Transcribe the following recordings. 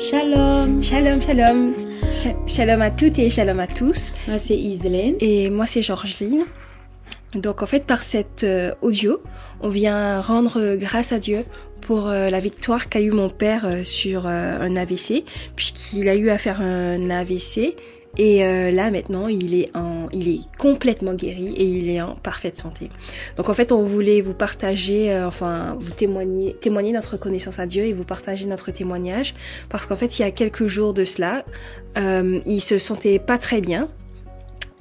Shalom. Shalom, shalom. Shalom à toutes et shalom à tous. Moi c'est Iselène. Et moi c'est Georgeline. Donc en fait par cet audio, on vient rendre grâce à Dieu pour la victoire qu'a eu mon père sur un AVC, puisqu'il a eu à faire un AVC. Et là maintenant il est complètement guéri et il est en parfaite santé. Donc en fait on voulait vous partager, vous témoigner notre reconnaissance à Dieu et vous partager notre témoignage, parce qu'en fait il y a quelques jours de cela, il se sentait pas très bien.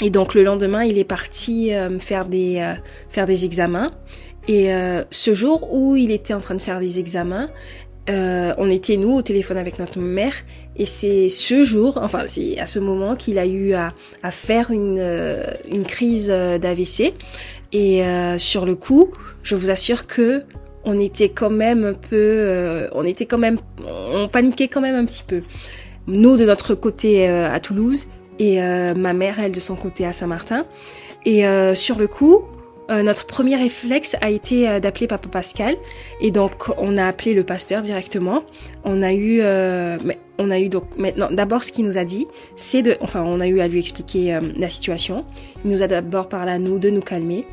Et donc le lendemain, il est parti faire des examens. Et ce jour où il était en train de faire des examens, on était nous au téléphone avec notre mère. Et c'est ce jour, c'est à ce moment qu'il a eu à faire une crise d'AVC. Et sur le coup, je vous assure que on était quand même un peu, on paniquait quand même un petit peu. Nous de notre côté à Toulouse. Et ma mère, elle, de son côté à Saint-Martin. Et sur le coup, notre premier réflexe a été d'appeler Papa Pascal. Et donc, on a appelé le pasteur directement. On a eu donc maintenant, d'abord, ce qu'il nous a dit, on a eu à lui expliquer la situation. Il nous a d'abord parlé à nous de nous calmer.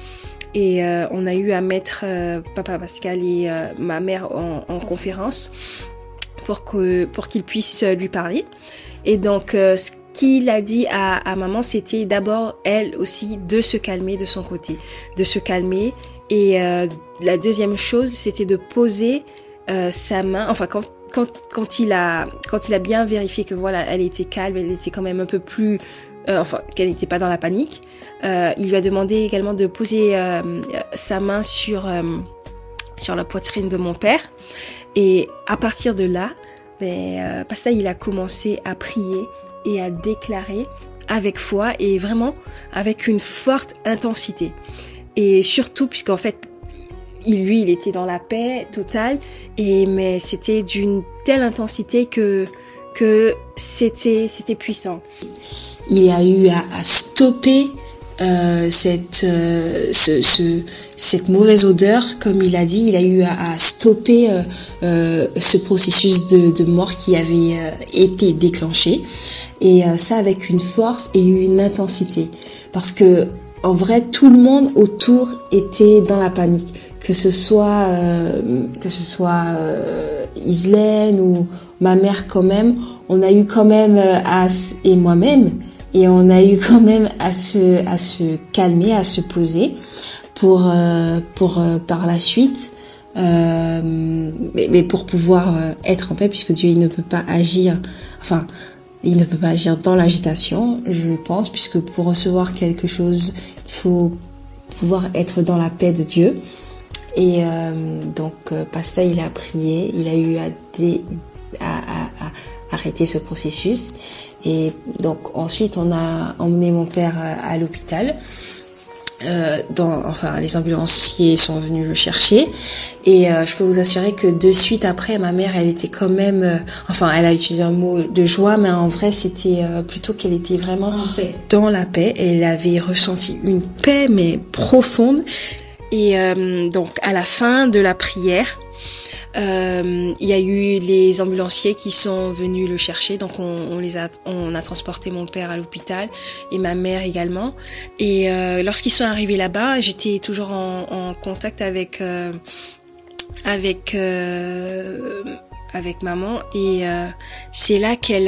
Et on a eu à mettre Papa Pascal et ma mère en conférence pour qu'ils puissent lui parler. Et donc, ce qu'il a dit à maman, c'était d'abord, elle aussi, de se calmer de son côté. De se calmer. Et la deuxième chose, c'était de poser sa main, quand il a bien vérifié que voilà, elle était calme, elle était quand même un peu plus... qu'elle n'était pas dans la panique. Il lui a demandé également de poser sa main sur la poitrine de mon père. Et à partir de là, Pasteur, il a commencé à prier et à déclarer avec foi et vraiment avec une forte intensité. Et surtout, puisqu'en fait, il était dans la paix totale, mais c'était d'une telle intensité que c'était puissant. Il a eu à stopper cette mauvaise odeur, comme il a dit. Il a eu à stopper ce processus de mort qui avait été déclenché, et ça avec une force et une intensité, parce que en vrai tout le monde autour était dans la panique, que ce soit Iselène ou ma mère. Quand même, on a eu quand même et moi-même, et on a eu quand même à se calmer, à se poser pour par la suite, mais pour pouvoir être en paix, puisque Dieu il ne peut pas agir dans l'agitation, je pense, puisque pour recevoir quelque chose, il faut pouvoir être dans la paix de Dieu. Et donc Pasteur, il a prié, il a eu à arrêter ce processus. Et donc ensuite on a emmené mon père à l'hôpital. Les ambulanciers sont venus le chercher, et je peux vous assurer que de suite après, ma mère, elle était quand même, elle a utilisé un mot de joie, mais en vrai c'était plutôt qu'elle était vraiment dans la paix. Elle avait ressenti une paix mais profonde. Et donc à la fin de la prière, il y a eu les ambulanciers qui sont venus le chercher, donc on a transporté mon père à l'hôpital et ma mère également. Et lorsqu'ils sont arrivés là-bas, j'étais toujours en contact avec maman, et c'est là qu'elle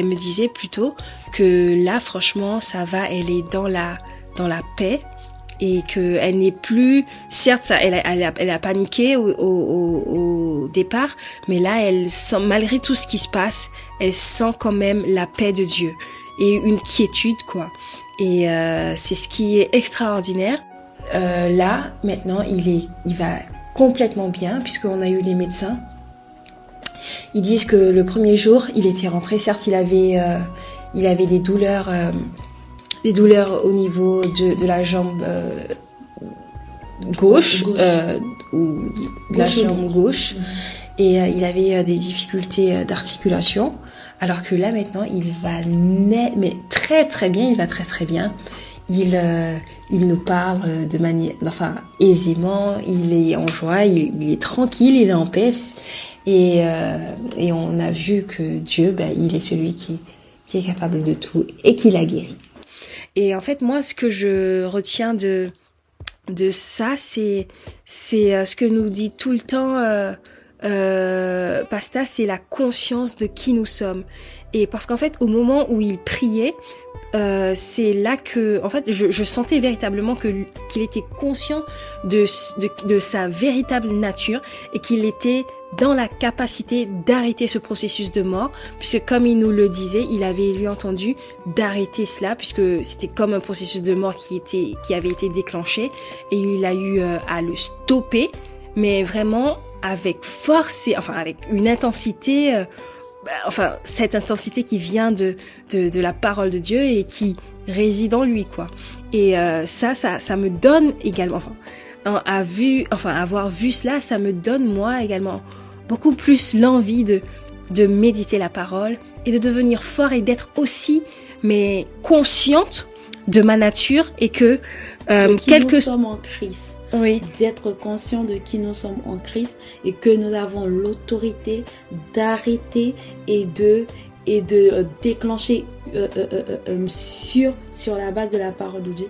me disait plutôt que là franchement ça va, elle est dans la paix. Et que elle n'est plus, certes, elle a paniqué au départ, mais là, elle sent, malgré tout ce qui se passe, elle sent quand même la paix de Dieu et une quiétude, quoi. Et c'est ce qui est extraordinaire. Là, maintenant, il va complètement bien, puisqu'on a eu les médecins. Ils disent que le premier jour, il était rentré. Certes, il avait des douleurs au niveau de la jambe gauche, ou de la jambe gauche, et il avait des difficultés d'articulation, alors que là maintenant il va mais très très bien, il va très très bien. Il nous parle de manière, aisément, il est en joie, il est tranquille, il est en paix. Et on a vu que Dieu, il est celui qui est capable de tout et qui l'a guéri. Et en fait, moi, ce que je retiens de ça, c'est ce que nous dit tout le temps Pasta, c'est la conscience de qui nous sommes. Et parce qu'en fait, au moment où il priait, c'est là que, en fait, je sentais véritablement qu'il était conscient de sa véritable nature et qu'il était dans la capacité d'arrêter ce processus de mort, puisque comme il nous le disait, il avait lui entendu d'arrêter cela, puisque c'était comme un processus de mort qui avait été déclenché, et il a eu à le stopper, mais vraiment avec force, et, enfin avec une intensité, cette intensité qui vient de la parole de Dieu et qui réside en lui, quoi. Et ça me donne également, avoir vu cela, ça me donne moi également beaucoup plus l'envie de méditer la parole et de devenir fort et d'être aussi consciente de ma nature et que nous sommes en Christ. Oui. D'être conscient de qui nous sommes en Christ et que nous avons l'autorité d'arrêter et de déclencher sur la base de la parole de Dieu,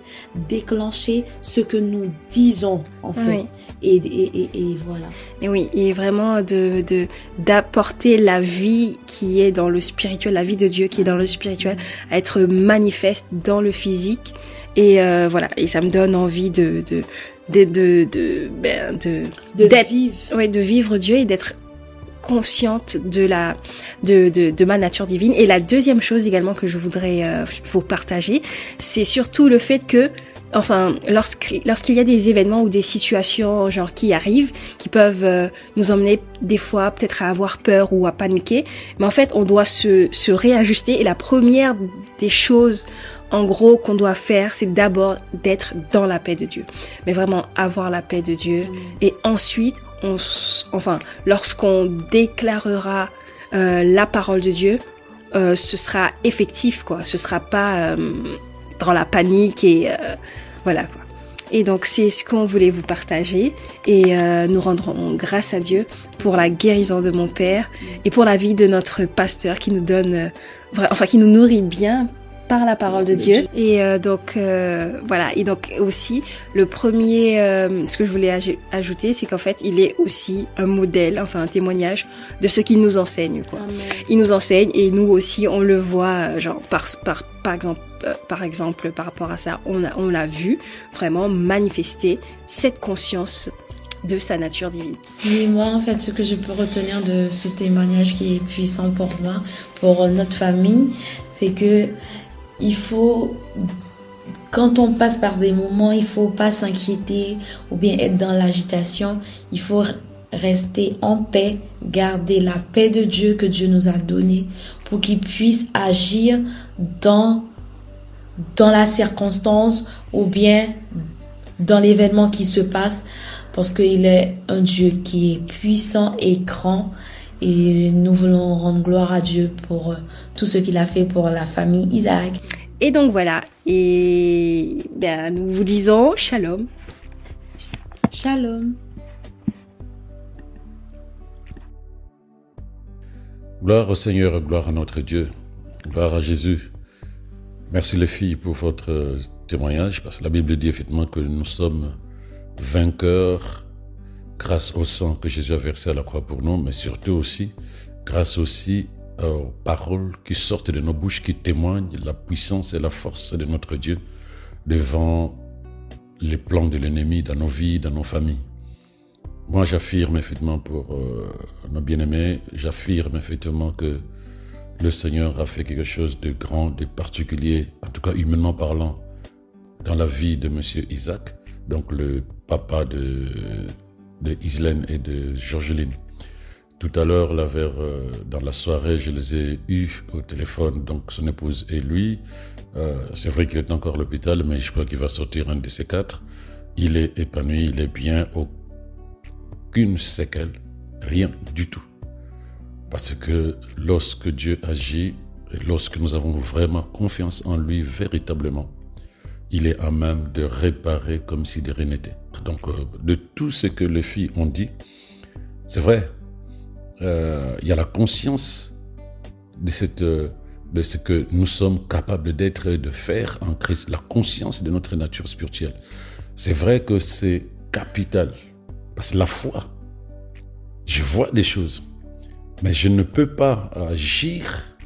déclencher ce que nous disons en fait. Oui. Et voilà. Et oui, et vraiment d'apporter la vie qui est dans le spirituel, la vie de Dieu qui est dans le spirituel, à être manifeste dans le physique. Et voilà, et ça me donne envie de vivre Dieu et d'être consciente de ma nature divine. Et la deuxième chose également que je voudrais vous partager, c'est surtout le fait que, lorsqu'il y a des événements ou des situations qui arrivent, qui peuvent nous emmener des fois peut-être à avoir peur ou à paniquer, mais en fait on doit se réajuster. Et la première des choses en gros qu'on doit faire, c'est d'abord d'être dans la paix de Dieu, mais vraiment avoir la paix de Dieu. Et ensuite lorsqu'on déclarera la parole de Dieu, ce sera effectif, quoi. Ce sera pas dans la panique et voilà, quoi. Et donc c'est ce qu'on voulait vous partager, et nous rendrons grâce à Dieu pour la guérison de mon père et pour la vie de notre pasteur qui nous donne qui nous nourrit bien par la parole de Dieu. Et donc voilà, et donc aussi le premier ce que je voulais ajouter, c'est qu'en fait il est aussi un modèle, un témoignage de ce qu'il nous enseigne, quoi. Amen. Il nous enseigne, et nous aussi on le voit par exemple par rapport à ça, on l'a vu vraiment manifester cette conscience de sa nature divine. Oui, moi en fait ce que je peux retenir de ce témoignage qui est puissant pour moi, pour notre famille, c'est que il faut, quand on passe par des moments, il faut pas s'inquiéter ou bien être dans l'agitation. Il faut rester en paix, garder la paix de Dieu que Dieu nous a donnée pour qu'il puisse agir dans la circonstance ou bien dans l'événement qui se passe, parce qu'il est un Dieu qui est puissant et grand. Et nous voulons rendre gloire à Dieu pour tout ce qu'il a fait pour la famille Isaac. Et donc voilà, et nous vous disons shalom. Shalom. Gloire au Seigneur, gloire à notre Dieu, gloire à Jésus. Merci les filles pour votre témoignage, parce que la Bible dit effectivement que nous sommes vainqueurs grâce au sang que Jésus a versé à la croix pour nous, mais surtout aussi, grâce aussi aux paroles qui sortent de nos bouches, qui témoignent la puissance et la force de notre Dieu devant les plans de l'ennemi dans nos vies, dans nos familles. Moi, j'affirme effectivement pour nos bien-aimés, j'affirme effectivement que le Seigneur a fait quelque chose de grand, de particulier, en tout cas humainement parlant, dans la vie de Monsieur Isaac, donc le papa de Islaine et de Georgeline. Tout à l'heure, dans la soirée, je les ai eus au téléphone, donc son épouse et lui. C'est vrai qu'il est encore à l'hôpital, mais je crois qu'il va sortir un de ces 4. Il est épanoui, il est bien, aucune séquelle, rien du tout. Parce que lorsque Dieu agit, et lorsque nous avons vraiment confiance en lui véritablement, il est à même de réparer comme si de rien n'était. Donc, de tout ce que les filles ont dit, c'est vrai. il y a la conscience de ce que nous sommes capables d'être et de faire en Christ, la conscience de notre nature spirituelle. C'est vrai que c'est capital, parce que la foi, je vois des choses, mais je ne peux pas agir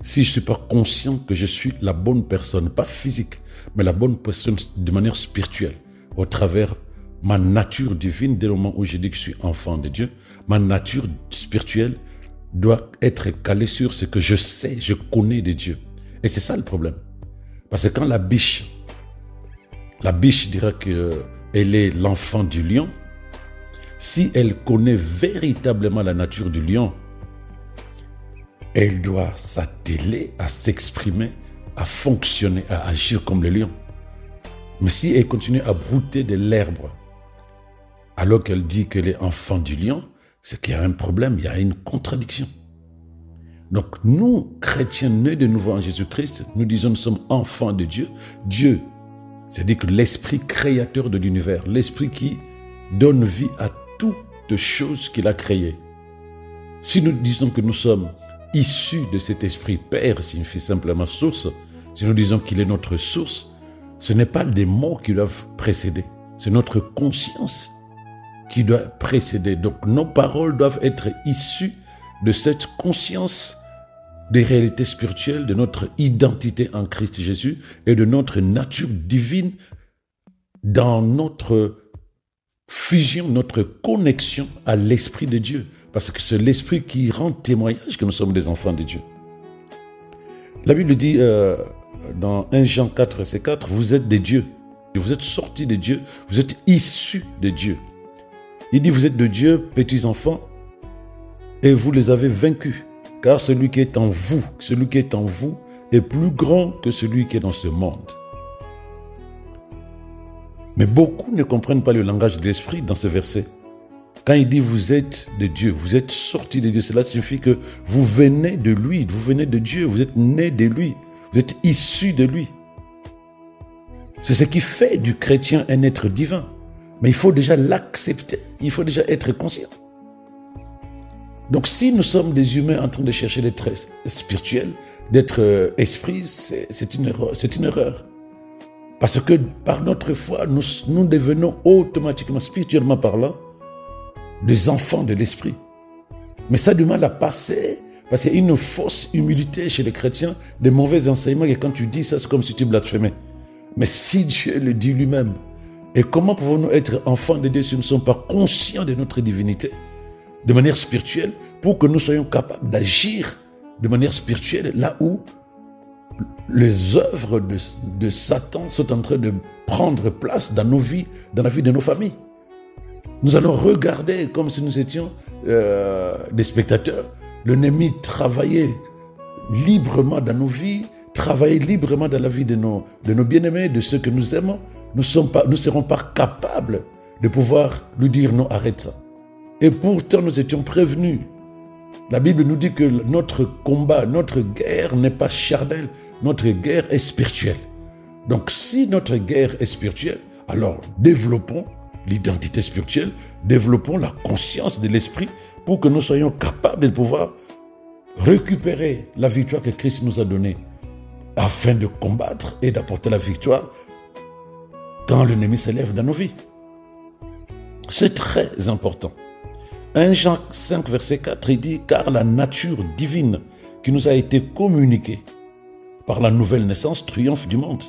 si je ne suis pas conscient que je suis la bonne personne, pas physique, mais la bonne personne de manière spirituelle, au travers ma nature divine. Dès le moment où je dis que je suis enfant de Dieu, ma nature spirituelle doit être calée sur ce que je sais, je connais de Dieu. Et c'est ça le problème. Parce que quand la biche dira qu'elle est l'enfant du lion, si elle connaît véritablement la nature du lion, elle doit s'atteler à s'exprimer, à fonctionner, à agir comme le lion. Mais si elle continue à brouter de l'herbe, alors qu'elle dit qu'elle est enfant du lion, c'est qu'il y a un problème, il y a une contradiction. Donc nous, chrétiens nés de nouveau en Jésus-Christ, nous disons nous sommes enfants de Dieu. Dieu, c'est-à-dire que l'esprit créateur de l'univers, l'esprit qui donne vie à toutes choses qu'il a créées. Si nous disons que nous sommes issus de cet esprit, Père signifie simplement source, si nous disons qu'il est notre source, ce n'est pas des mots qui doivent précéder, c'est notre conscience qui doit précéder. Donc nos paroles doivent être issues de cette conscience des réalités spirituelles, de notre identité en Christ Jésus et de notre nature divine dans notre fusion, notre connexion à l'Esprit de Dieu. Parce que c'est l'Esprit qui rend témoignage que nous sommes des enfants de Dieu. La Bible dit dans 1 Jean 4, verset 4, vous êtes des dieux. Vous êtes sortis de Dieu, vous êtes issus de Dieu. Il dit, vous êtes de Dieu, petits enfants, et vous les avez vaincus. Car celui qui est en vous est plus grand que celui qui est dans ce monde. Mais beaucoup ne comprennent pas le langage de l'Esprit dans ce verset. Quand il dit vous êtes de Dieu, vous êtes sortis de Dieu, cela signifie que vous venez de lui, vous venez de Dieu, vous êtes nés de lui, vous êtes issus de lui. C'est ce qui fait du chrétien un être divin. Mais il faut déjà l'accepter, il faut déjà être conscient. Donc si nous sommes des humains en train de chercher d'être spirituels, d'être esprit, c'est une erreur. Parce que par notre foi, nous devenons automatiquement, spirituellement parlant, des enfants de l'esprit. Mais ça a du mal à passer, parce qu'il y a une fausse humilité chez les chrétiens, des mauvais enseignements, et quand tu dis ça, c'est comme si tu blasphémais. Mais si Dieu le dit lui-même, et comment pouvons-nous être enfants de Dieu si nous ne sommes pas conscients de notre divinité, de manière spirituelle, pour que nous soyons capables d'agir de manière spirituelle, là où les œuvres de Satan sont en train de prendre place dans nos vies, dans la vie de nos familles. Nous allons regarder comme si nous étions des spectateurs, l'ennemi travailler librement dans nos vies, travailler librement dans la vie de nos bien-aimés, de ceux que nous aimons. Nous ne serons pas capables de pouvoir lui dire non, arrête ça. Et pourtant, nous étions prévenus. La Bible nous dit que notre combat, notre guerre n'est pas charnelle, notre guerre est spirituelle. Donc si notre guerre est spirituelle, alors développons l'identité spirituelle, développons la conscience de l'esprit pour que nous soyons capables de pouvoir récupérer la victoire que Christ nous a donnée afin de combattre et d'apporter la victoire quand l'ennemi s'élève dans nos vies. C'est très important. 1 Jean 5, verset 4, il dit « Car la nature divine qui nous a été communiquée par la nouvelle naissance triomphe du monde. »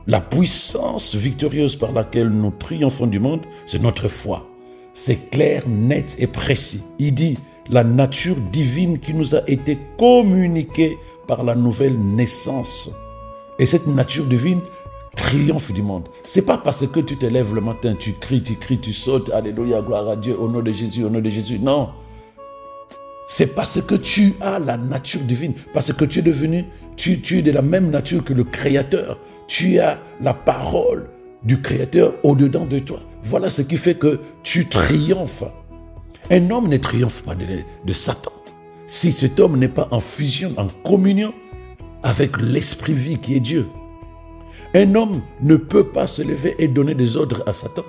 La puissance victorieuse par laquelle nous triomphons du monde, c'est notre foi. C'est clair, net et précis. Il dit « La nature divine qui nous a été communiquée par la nouvelle naissance. » Et cette nature divine triomphe du monde. C'est pas parce que tu te lèves le matin, tu cries, tu sautes, alléluia, gloire à Dieu, au nom de Jésus, non. C'est parce que tu as la nature divine, parce que tu es devenu, tu es de la même nature que le Créateur. Tu as la parole du Créateur au-dedans de toi. Voilà ce qui fait que tu triomphes. Un homme ne triomphe pas de Satan si cet homme n'est pas en fusion, en communion avec l'esprit vie qui est Dieu. Un homme ne peut pas se lever et donner des ordres à Satan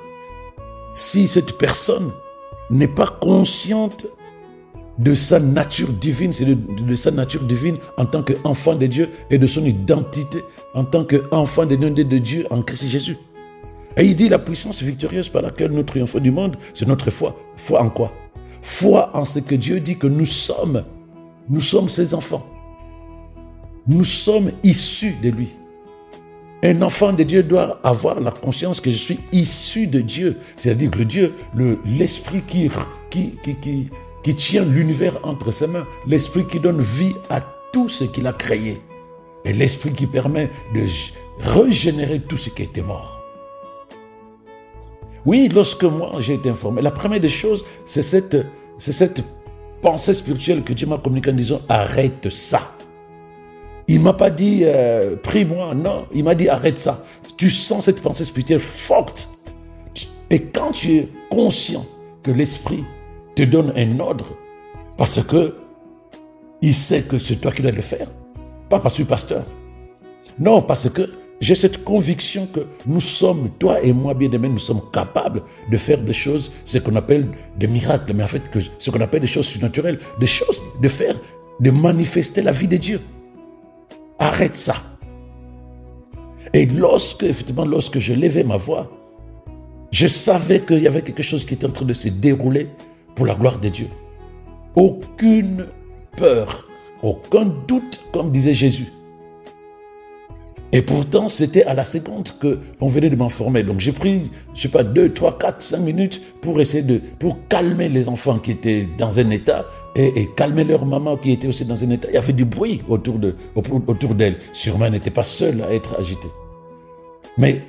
si cette personne n'est pas consciente de sa nature divine, c'est de sa nature divine en tant qu'enfant de Dieu et de son identité en tant qu'enfant de Dieu en Christ Jésus. Et il dit la puissance victorieuse par laquelle nous triomphons du monde, c'est notre foi. Foi en quoi? Foi en ce que Dieu dit que nous sommes. Nous sommes ses enfants. Nous sommes issus de lui. Un enfant de Dieu doit avoir la conscience que je suis issu de Dieu. C'est-à-dire que le Dieu, l'esprit qui tient l'univers entre ses mains, l'esprit qui donne vie à tout ce qu'il a créé, et l'esprit qui permet de régénérer tout ce qui était mort. Oui, lorsque moi j'ai été informé, la première des choses, c'est cette pensée spirituelle que Dieu m'a communiquée en disant « arrête ça ». Il ne m'a pas dit « prie-moi », non, il m'a dit « arrête ça ». Tu sens cette pensée spirituelle forte. Et quand tu es conscient que l'esprit te donne un ordre parce que il sait que c'est toi qui dois le faire, pas parce que je suis pasteur. Non, parce que j'ai cette conviction que nous sommes, toi et moi, bien-aimés, nous sommes capables de faire des choses, ce qu'on appelle des miracles, mais en fait, ce qu'on appelle des choses surnaturelles, des choses de faire, de manifester la vie de Dieu. Arrête ça. Et lorsque je levais ma voix, je savais qu'il y avait quelque chose qui était en train de se dérouler pour la gloire de Dieu. Aucune peur, aucun doute, comme disait Jésus. Et pourtant, c'était à la seconde qu'on venait de m'informer. Donc j'ai pris, 2, 3, 4, 5 minutes pour essayer pour calmer les enfants qui étaient dans un état et calmer leur maman qui était aussi dans un état. Il y avait du bruit autour d'elle. Sûrement, elle n'était pas seule à être agitée. Mais,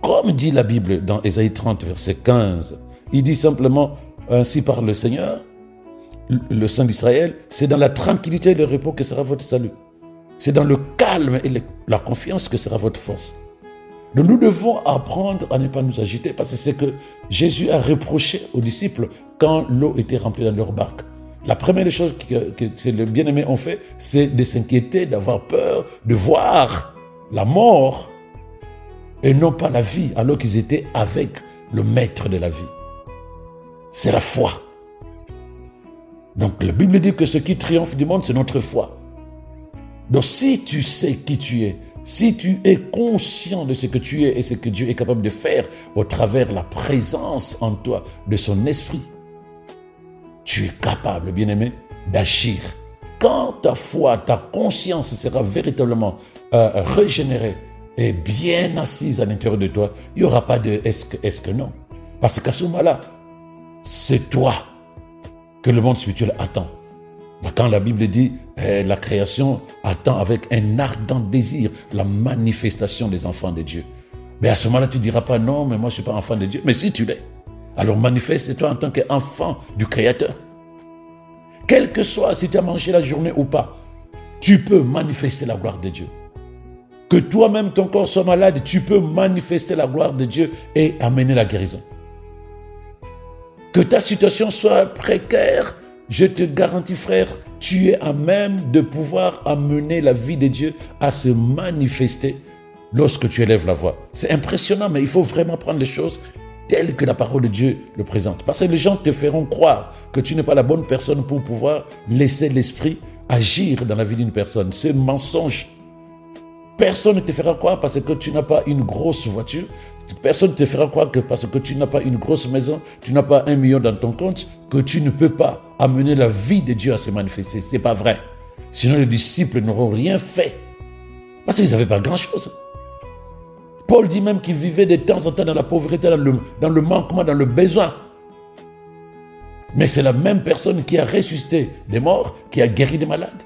comme dit la Bible dans Ésaïe 30, verset 15, il dit simplement, ainsi parle le Seigneur, le Saint d'Israël, c'est dans la tranquillité et le repos que sera votre salut. C'est dans le calme et la confiance que sera votre force. Donc nous devons apprendre à ne pas nous agiter parce que c'est ce que Jésus a reproché aux disciples quand l'eau était remplie dans leur barque. La première des choses que les bien-aimés ont fait, c'est de s'inquiéter, d'avoir peur, de voir la mort et non pas la vie, alors qu'ils étaient avec le maître de la vie. C'est la foi. Donc la Bible dit que ce qui triomphe du monde, c'est notre foi. Donc si tu sais qui tu es, si tu es conscient de ce que tu es et ce que Dieu est capable de faire au travers la présence en toi de son esprit, tu es capable, bien-aimé, d'agir. Quand ta foi, ta conscience sera véritablement régénérée et bien assise à l'intérieur de toi, il n'y aura pas de est-ce que non. Parce qu'à ce moment-là, c'est toi que le monde spirituel attend. Quand la Bible dit la création attend avec un ardent désir la manifestation des enfants de Dieu. Mais à ce moment-là, tu ne diras pas non, mais moi je ne suis pas enfant de Dieu. Mais si tu l'es, alors manifeste-toi en tant qu'enfant du Créateur. Quel que soit si tu as mangé la journée ou pas, tu peux manifester la gloire de Dieu. Que toi-même ton corps soit malade, tu peux manifester la gloire de Dieu et amener la guérison. Que ta situation soit précaire, je te garantis, frère, tu es à même de pouvoir amener la vie de Dieu à se manifester lorsque tu élèves la voix. C'est impressionnant, mais il faut vraiment prendre les choses telles que la parole de Dieu le présente. Parce que les gens te feront croire que tu n'es pas la bonne personne pour pouvoir laisser l'esprit agir dans la vie d'une personne. C'est un mensonge. Personne ne te fera croire parce que tu n'as pas une grosse voiture. Personne ne te fera croire que parce que tu n'as pas une grosse maison, tu n'as pas 1 million dans ton compte, que tu ne peux pas amener la vie de Dieu à se manifester. Ce n'est pas vrai. Sinon, les disciples n'auront rien fait. Parce qu'ils n'avaient pas grand-chose. Paul dit même qu'ils vivaient de temps en temps dans la pauvreté, dans le manquement, dans le besoin. Mais c'est la même personne qui a ressuscité des morts, qui a guéri des malades.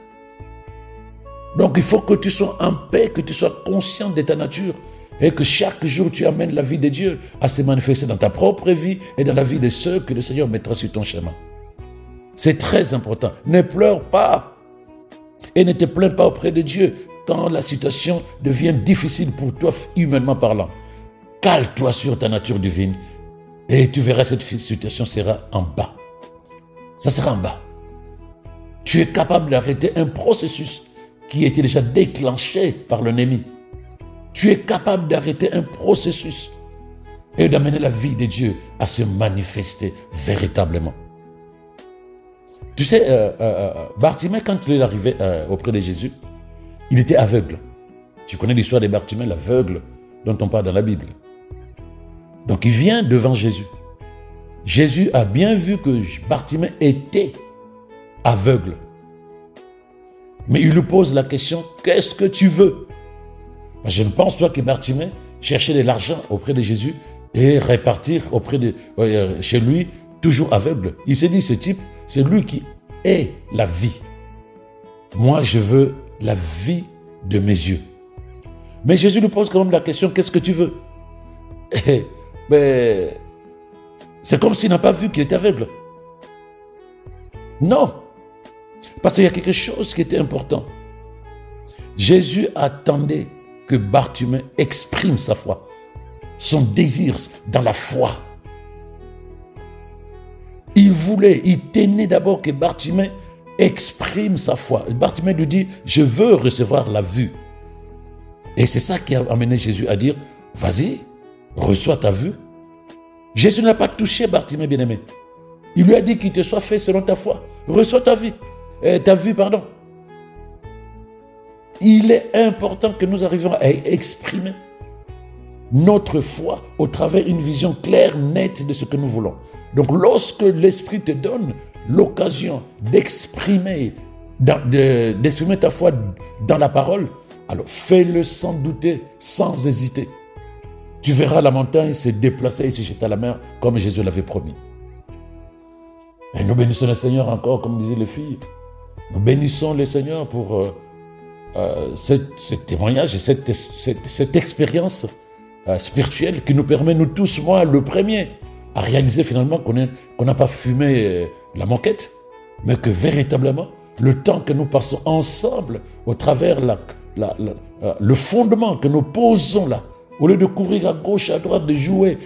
Donc il faut que tu sois en paix, que tu sois conscient de ta nature et que chaque jour tu amènes la vie de Dieu à se manifester dans ta propre vie et dans la vie de ceux que le Seigneur mettra sur ton chemin. C'est très important. Ne pleure pas et ne te plains pas auprès de Dieu quand la situation devient difficile pour toi humainement parlant. Cale-toi sur ta nature divine et tu verras cette situation sera en bas. Ça sera en bas. Tu es capable d'arrêter un processus qui était déjà déclenché par l'ennemi. Tu es capable d'arrêter un processus et d'amener la vie de Dieu à se manifester véritablement. Tu sais, Bartimée, quand il est arrivé auprès de Jésus, il était aveugle. Tu connais l'histoire de Bartimée, l'aveugle dont on parle dans la Bible. Donc il vient devant Jésus. Jésus a bien vu que Bartimée était aveugle. Mais il lui pose la question, qu'est-ce que tu veux? Je ne pense pas que Bartimée cherchait de l'argent auprès de Jésus et répartir chez lui, toujours aveugle. Il s'est dit, ce type, c'est lui qui est la vie. Moi, je veux la vie de mes yeux. Mais Jésus lui pose quand même la question, qu'est-ce que tu veux? Mais c'est comme s'il n'a pas vu qu'il était aveugle. Non. Parce qu'il y a quelque chose qui était important. Jésus attendait que Bartimée exprime sa foi, son désir dans la foi. Il tenait d'abord que Bartimée exprime sa foi. Bartimée lui dit, je veux recevoir la vue. Et c'est ça qui a amené Jésus à dire, vas-y, reçois ta vue. Jésus n'a pas touché Bartimée, bien-aimé. Il lui a dit qu'il te soit fait selon ta foi. Reçois ta vue. Il est important que nous arrivions à exprimer notre foi au travers d'une vision claire, nette de ce que nous voulons. Donc lorsque l'Esprit te donne l'occasion d'exprimer ta foi dans la parole, alors fais-le sans douter, sans hésiter. Tu verras la montagne se déplacer et se jeter à la mer comme Jésus l'avait promis. Et nous bénissons le Seigneur encore, comme disaient les filles. Nous bénissons le Seigneur pour ce témoignage et cette expérience spirituelle qui nous permet, nous tous, moi le premier, à réaliser finalement qu'on n'a pas fumé la moquette, mais que véritablement, le temps que nous passons ensemble au travers le fondement que nous posons là, au lieu de courir à gauche, à droite, de jouer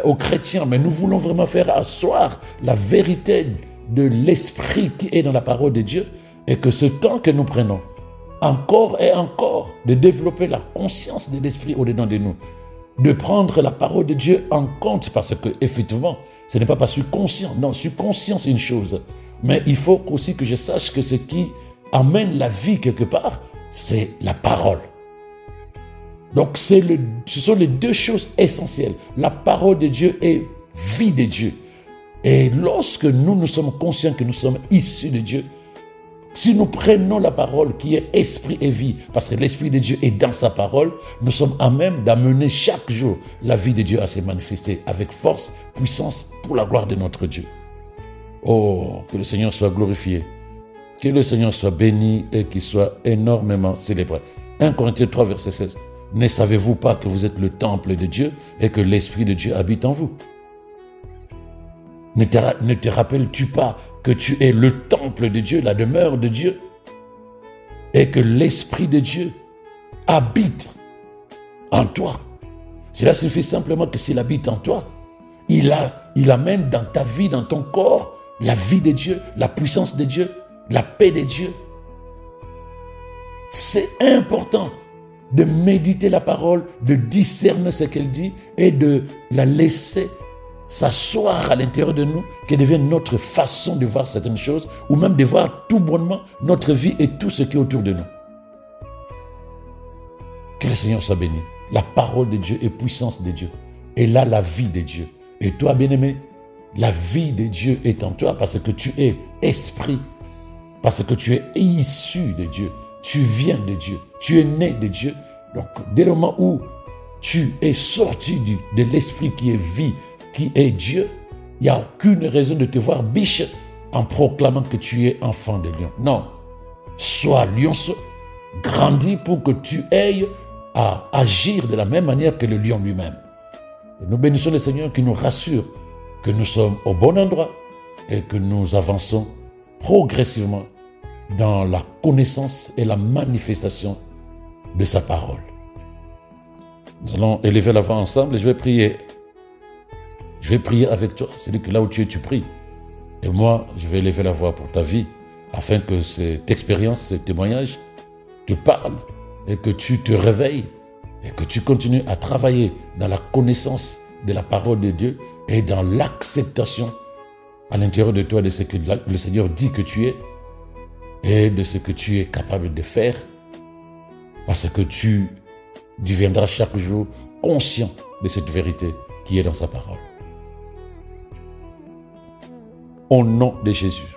aux chrétiens, mais nous voulons vraiment faire asseoir la vérité de l'esprit qui est dans la parole de Dieu, et que ce temps que nous prenons, encore et encore, de développer la conscience de l'esprit au-dedans de nous, de prendre la parole de Dieu en compte, parce que effectivement, ce n'est pas parce que je suis conscient. Non, je suis conscient, c'est une chose. Mais il faut aussi que je sache que ce qui amène la vie quelque part, c'est la parole. Donc, ce sont les deux choses essentielles. La parole de Dieu et vie de Dieu. Et lorsque nous sommes conscients que nous sommes issus de Dieu, si nous prenons la parole qui est esprit et vie, parce que l'esprit de Dieu est dans sa parole, nous sommes à même d'amener chaque jour la vie de Dieu à se manifester avec force, puissance, pour la gloire de notre Dieu. Oh, que le Seigneur soit glorifié, que le Seigneur soit béni et qu'il soit énormément célébré. 1 Corinthiens 3, verset 16. Ne savez-vous pas que vous êtes le temple de Dieu et que l'Esprit de Dieu habite en vous? Ne te rappelles-tu pas que tu es le temple de Dieu, la demeure de Dieu, et que l'Esprit de Dieu habite en toi? Cela signifie simplement que s'il habite en toi, il amène dans ta vie, dans ton corps, la vie de Dieu, la puissance de Dieu, la paix de Dieu. C'est important de méditer la parole, de discerner ce qu'elle dit et de la laisser s'asseoir à l'intérieur de nous, qui devienne notre façon de voir certaines choses, ou même de voir tout bonnement notre vie et tout ce qui est autour de nous. Que le Seigneur soit béni. La parole de Dieu est puissance de Dieu. Et là, la vie de Dieu. Et toi, bien-aimé, la vie de Dieu est en toi parce que tu es esprit, parce que tu es issu de Dieu. Tu viens de Dieu. Tu es né de Dieu. Donc, dès le moment où tu es sorti de l'esprit qui est vie, qui est Dieu, il n'y a aucune raison de te voir biche en proclamant que tu es enfant de lion. Non. Sois lionceau, grandis pour que tu aies à agir de la même manière que le lion lui-même. Et nous bénissons le Seigneur qui nous rassure que nous sommes au bon endroit et que nous avançons progressivement dans la connaissance et la manifestation de sa parole. Nous allons élever la voix ensemble et je vais prier. Je vais prier avec toi. C'est-à-dire que là où tu es, tu pries. Et moi, je vais élever la voix pour ta vie afin que cette expérience, ce témoignage te parle et que tu te réveilles et que tu continues à travailler dans la connaissance de la parole de Dieu et dans l'acceptation à l'intérieur de toi de ce que le Seigneur dit que tu es et de ce que tu es capable de faire, parce que tu deviendras chaque jour conscient de cette vérité qui est dans sa parole. Au nom de Jésus,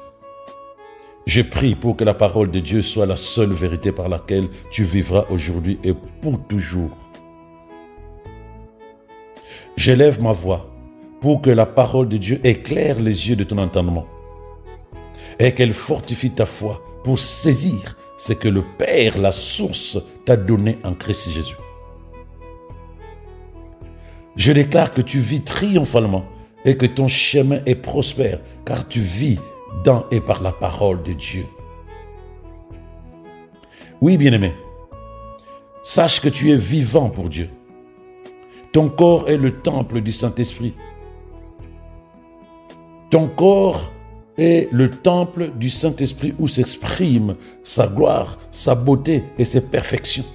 je prie pour que la parole de Dieu soit la seule vérité par laquelle tu vivras aujourd'hui et pour toujours. J'élève ma voix pour que la parole de Dieu éclaire les yeux de ton entendement et qu'elle fortifie ta foi pour saisir ce que le Père, la source, t'a donné en Christ Jésus. Je déclare que tu vis triomphalement et que ton chemin est prospère, car tu vis dans et par la parole de Dieu. Oui, bien-aimé, sache que tu es vivant pour Dieu. Ton corps est le temple du Saint-Esprit. Ton corps est le temple du Saint-Esprit où s'exprime sa gloire, sa beauté et ses perfections.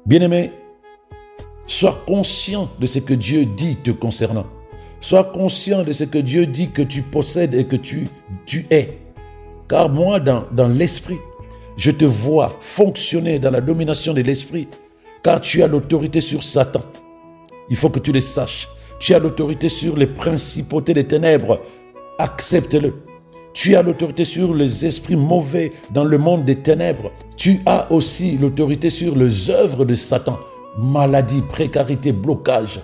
Bien-aimé, sois conscient de ce que Dieu dit te concernant. Sois conscient de ce que Dieu dit que tu possèdes et que tu es. Car moi, dans l'esprit, je te vois fonctionner dans la domination de l'esprit. Car tu as l'autorité sur Satan. Il faut que tu le saches. Tu as l'autorité sur les principautés des ténèbres. Accepte-le. Tu as l'autorité sur les esprits mauvais dans le monde des ténèbres. Tu as aussi l'autorité sur les œuvres de Satan. Maladie, précarité, blocage.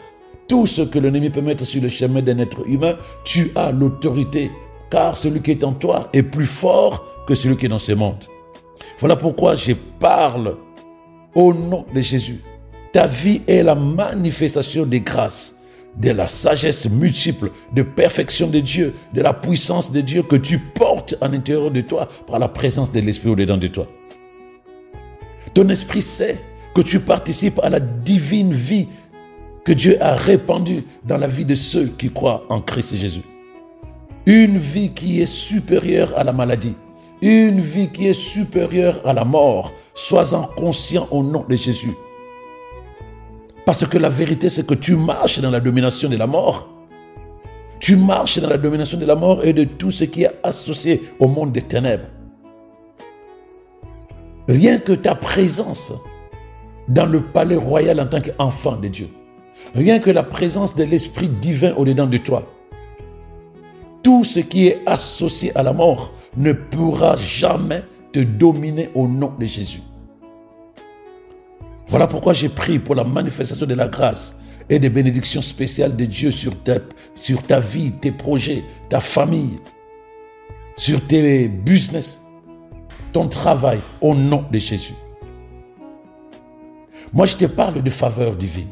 Tout ce que l'ennemi peut mettre sur le chemin d'un être humain, tu as l'autorité. Car celui qui est en toi est plus fort que celui qui est dans ce monde. Voilà pourquoi je parle au nom de Jésus. Ta vie est la manifestation des grâces, de la sagesse multiple, de perfection de Dieu, de la puissance de Dieu que tu portes en l'intérieur de toi par la présence de l'Esprit au-dedans de toi. Ton esprit sait que tu participes à la divine vie que Dieu a répandue dans la vie de ceux qui croient en Christ Jésus. Une vie qui est supérieure à la maladie, une vie qui est supérieure à la mort. Sois-en conscient au nom de Jésus. Parce que la vérité, c'est que tu marches dans la domination de la mort. Tu marches dans la domination de la mort et de tout ce qui est associé au monde des ténèbres. Rien que ta présence dans le palais royal en tant qu'enfant de Dieu, rien que la présence de l'Esprit divin au-dedans de toi, tout ce qui est associé à la mort ne pourra jamais te dominer au nom de Jésus. Voilà pourquoi j'ai prié pour la manifestation de la grâce et des bénédictions spéciales de Dieu sur ta vie, tes projets, ta famille, sur tes business, ton travail, au nom de Jésus. Moi, je te parle de faveur divine.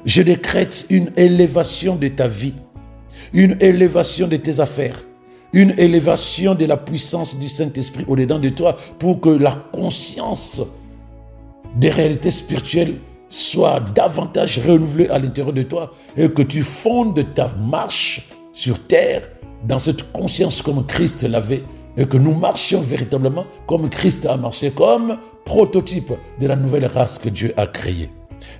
Je décrète une élévation de ta vie, une élévation de tes affaires, une élévation de la puissance du Saint-Esprit au-dedans de toi pour que la conscience des réalités spirituelles soit davantage renouvelée à l'intérieur de toi et que tu fondes ta marche sur terre dans cette conscience comme Christ l'avait et que nous marchions véritablement comme Christ a marché, comme prototype de la nouvelle race que Dieu a créée.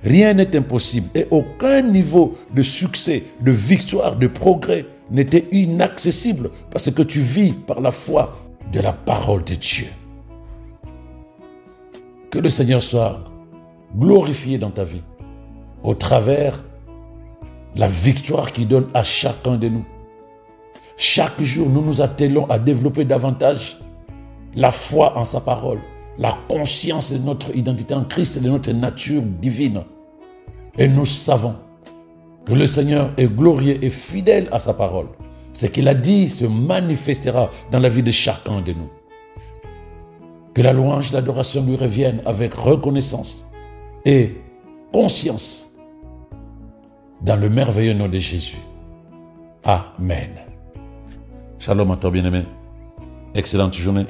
Rien n'est impossible et aucun niveau de succès, de victoire, de progrès n'était inaccessible parce que tu vis par la foi de la parole de Dieu. Que le Seigneur soit glorifié dans ta vie au travers de la victoire qu'il donne à chacun de nous. Chaque jour, nous nous attelons à développer davantage la foi en sa parole, la conscience de notre identité en Christ et de notre nature divine. Et nous savons que le Seigneur est glorieux et fidèle à sa parole. Ce qu'il a dit se manifestera dans la vie de chacun de nous. Que la louange et l'adoration lui reviennent avec reconnaissance et conscience dans le merveilleux nom de Jésus. Amen. Shalom à toi bien-aimé. Excellente journée.